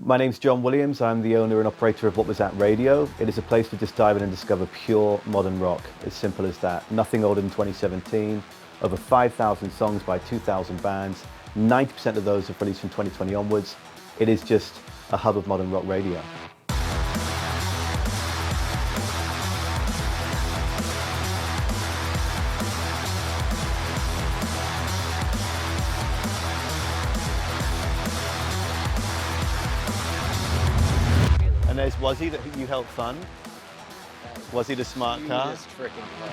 My name's John Williams. I'm the owner and operator of What Was That Radio. It is a place to just dive in and discover pure modern rock, as simple as that. Nothing older than 2017, over 5,000 songs by 2,000 bands. 90% of those have released from 2020 onwards. It is just a hub of modern rock radio. And there's Wazzy that you helped fund. Wazzy the smart car. This freaking car.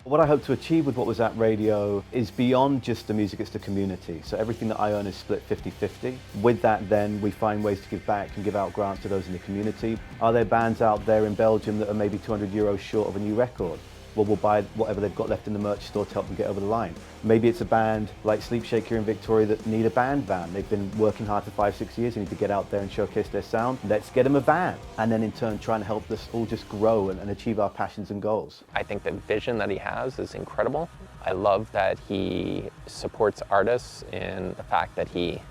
What I hope to achieve with What Was That Radio is beyond just the music, it's the community. So everything that I own is split 50-50. With that then, we find ways to give back and give out grants to those in the community. Are there bands out there in Belgium that are maybe €200 short of a new record? Well, we'll buy whatever they've got left in the merch store to help them get over the line. Maybe it's a band like Sleep Shake here in Victoria that need a band van. They've been working hard for 5-6 years, they need to get out there and showcase their sound. Let's get them a van. And then in turn, try and help us all just grow and achieve our passions and goals. I think the vision that he has is incredible. I love that he supports artists in the fact that he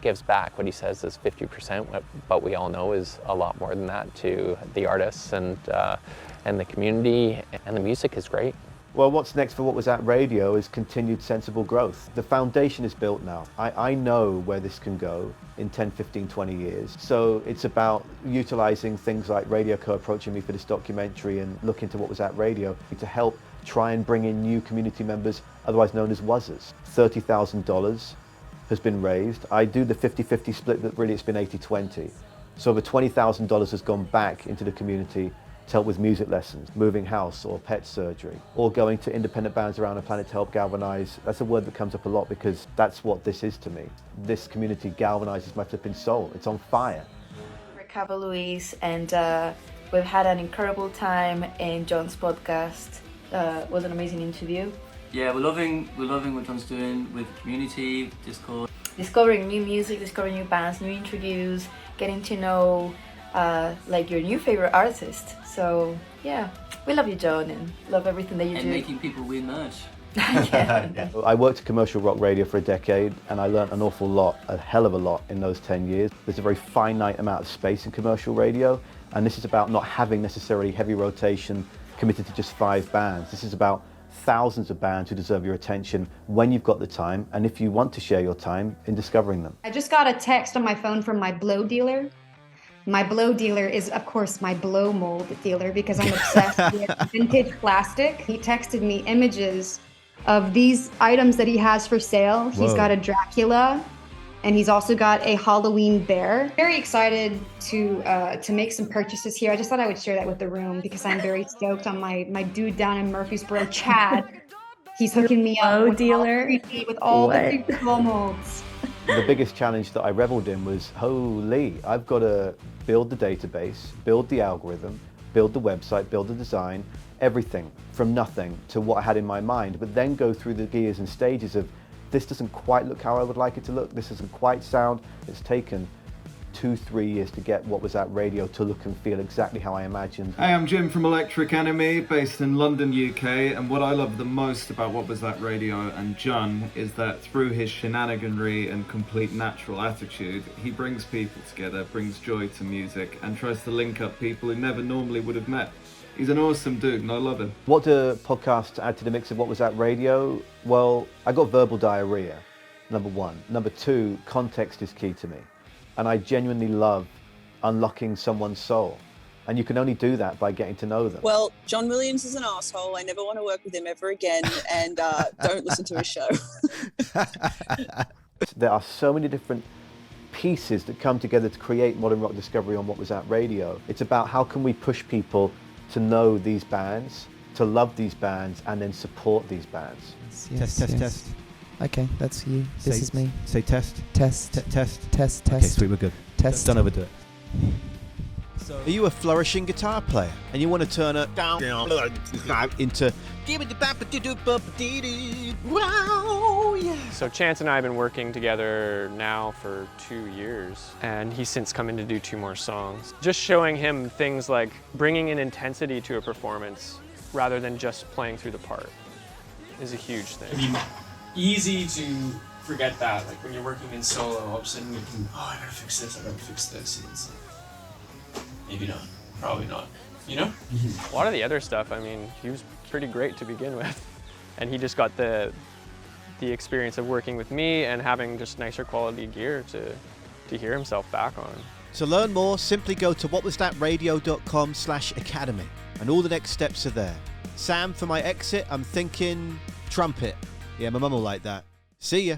gives back. What he says is 50%, but we all know is a lot more than that to the artists and the community, and the music is great. Well, what's next for What Was That Radio is continued sensible growth. The foundation is built now. I know where this can go in 10, 15, 20 years. So it's about utilizing things like Radio Co approaching me for this documentary and looking to What Was That Radio to help try and bring in new community members, otherwise known as WUZers. $30,000 has been raised. I do the 50-50 split, but really it's been 80-20. So over $20,000 has gone back into the community to help with music lessons, moving house or pet surgery, or going to independent bands around the planet to help galvanize. That's a word that comes up a lot because that's what this is to me. This community galvanizes my flipping soul. It's on fire. We're Louise, and we've had an incredible time in John's podcast. It was an amazing interview. Yeah, we're loving what John's doing with the community, Discord. Discovering new music, discovering new bands, new interviews, getting to know like your new favorite artist. So yeah, we love you, John, and love everything that you do. And making people win merch. Yeah. I worked at commercial rock radio for a decade and I learned an awful lot, a hell of a lot in those 10 years. There's a very finite amount of space in commercial radio, and this is about not having necessarily heavy rotation committed to just 5 bands. This is about thousands of bands who deserve your attention when you've got the time, and if you want to share your time in discovering them. I just got a text on my phone from my blow dealer. My blow dealer is, of course, my blow mold dealer because I'm obsessed with vintage plastic. He texted me images of these items that he has for sale. Whoa. He's got a Dracula, and he's also got a Halloween bear. Very excited to make some purchases here. I just thought I would share that with the room because I'm very stoked on my dude down in Murfreesboro, Chad. He's hooking me up with all the big blow molds. The biggest challenge that I reveled in was, holy, I've got to build the database, build the algorithm, build the website, build the design, everything from nothing to what I had in my mind, but then go through the gears and stages of, this doesn't quite look how I would like it to look, this doesn't quite sound. It's taken 2-3 years to get What Was That Radio to look and feel exactly how I imagined. Hey, I'm Jim from Electric Enemy, based in London, UK, and what I love the most about What Was That Radio and John is that through his shenaniganry and complete natural attitude, he brings people together, brings joy to music, and tries to link up people who never normally would have met. He's an awesome dude, and I love him. What do podcasts add to the mix of What Was That Radio? Well, I got verbal diarrhea, number 1. Number 2, context is key to me. And I genuinely love unlocking someone's soul. And you can only do that by getting to know them. Well, John Williams is an asshole. I never want to work with him ever again, and don't listen to his show. There are so many different pieces that come together to create modern rock discovery on What Was That Radio. It's about how can we push people to know these bands, to love these bands, and then support these bands. Yes, test. Okay, that's you. This is me. Say test. Test. Test. Okay, sweet, we're good. Test. Don't overdo it. So, are you a flourishing guitar player and you want to turn it down into wow, yeah. So Chance and I have been working together now for 2 years, and he's since come in to do 2 more songs. Just showing him things like bringing an intensity to a performance rather than just playing through the part. is a huge thing. I mean, easy to forget that. Like when you're working in solo, all of a sudden you can, I gotta fix this, and it's like, maybe not, probably not, you know? A lot of the other stuff, I mean, he was pretty great to begin with. And he just got the experience of working with me and having just nicer quality gear to hear himself back on. To learn more, simply go to whatwasthatradio.com/academy and all the next steps are there. Sam, for my exit, I'm thinking trumpet. Yeah, my mum will like that. See ya.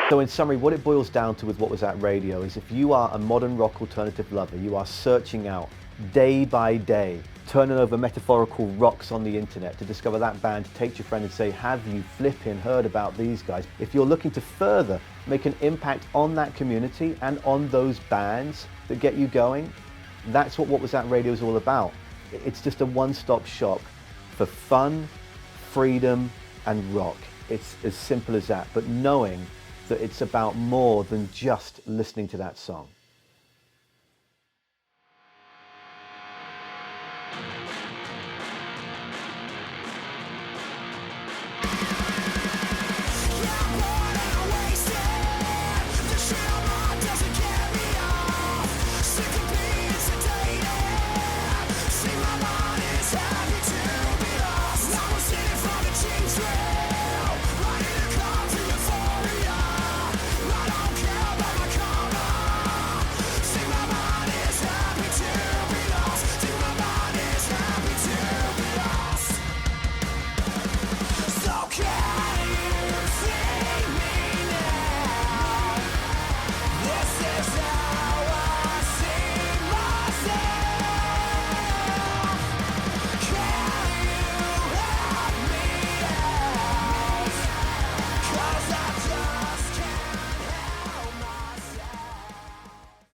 So in summary, what it boils down to with What Was That Radio is if you are a modern rock alternative lover, you are searching out day by day, turning over metaphorical rocks on the internet to discover that band, to take to your friend and say, have you flipping heard about these guys? If you're looking to further make an impact on that community and on those bands that get you going, that's what Was That Radio is all about. It's just a one-stop shop for fun, freedom, and rock. It's as simple as that, but knowing that it's about more than just listening to that song.